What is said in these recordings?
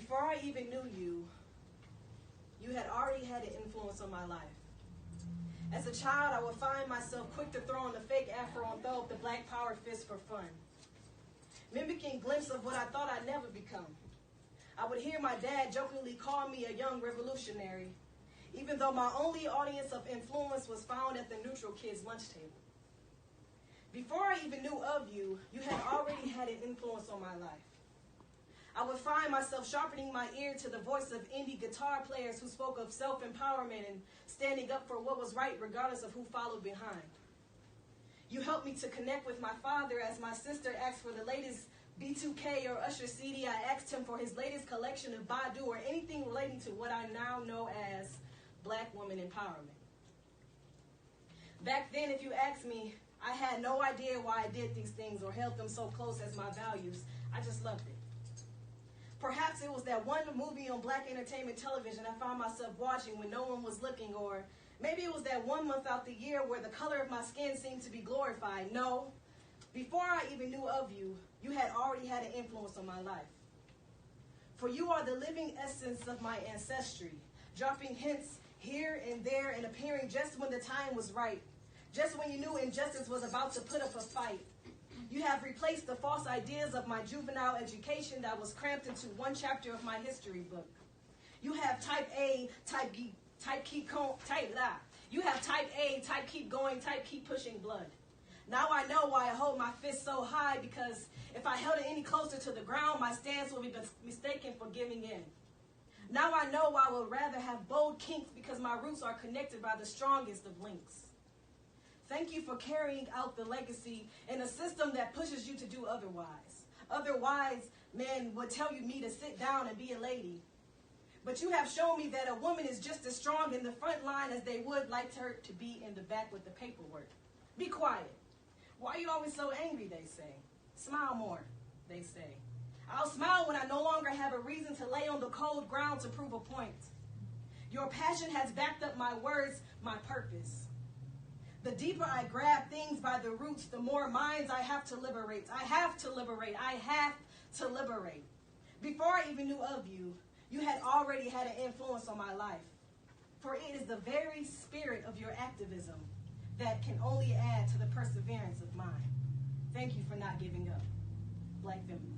Before I even knew you, you had already had an influence on my life. As a child, I would find myself quick to throw on the fake afro and throw up the black power fist for fun, mimicking glimpses of what I thought I'd never become. I would hear my dad jokingly call me a young revolutionary, even though my only audience of influence was found at the neutral kids' lunch table. Before I even knew of you, you had already had an influence on my life. I would find myself sharpening my ear to the voice of indie guitar players who spoke of self-empowerment and standing up for what was right regardless of who followed behind. You helped me to connect with my father as my sister asked for the latest B2K or Usher CD. I asked him for his latest collection of Badu or anything relating to what I now know as Black woman empowerment. Back then, if you asked me, I had no idea why I did these things or held them so close as my values. I just loved it. Perhaps it was that one movie on Black entertainment television I found myself watching when no one was looking, or maybe it was that 1 month out the year where the color of my skin seemed to be glorified. No, before I even knew of you, you had already had an influence on my life. For you are the living essence of my ancestry, dropping hints here and there and appearing just when the time was right, just when you knew injustice was about to put up a fight. You have replaced the false ideas of my juvenile education that was cramped into one chapter of my history book. You have type A, type B, type keep type la. You have type A, type keep going, type keep pushing blood. Now I know why I hold my fist so high, because if I held it any closer to the ground, my stance would be mistaken for giving in. Now I know why I would rather have bold kinks, because my roots are connected by the strongest of links. Thank you for carrying out the legacy in a system that pushes you to do otherwise. Otherwise, men would tell me to sit down and be a lady. But you have shown me that a woman is just as strong in the front line as they would like her to be in the back with the paperwork. Be quiet. Why are you always so angry, they say. Smile more, they say. I'll smile when I no longer have a reason to lay on the cold ground to prove a point. Your passion has backed up my words, my purpose. The deeper I grab things by the roots, the more minds I have to liberate. I have to liberate. I have to liberate. Before I even knew of you, you had already had an influence on my life. For it is the very spirit of your activism that can only add to the perseverance of mine. Thank you for not giving up. Black Feminism.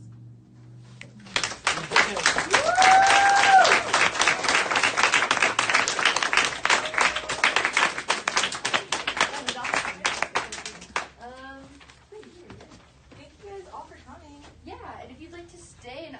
Thank you guys all for coming. Yeah, and if you'd like to stay and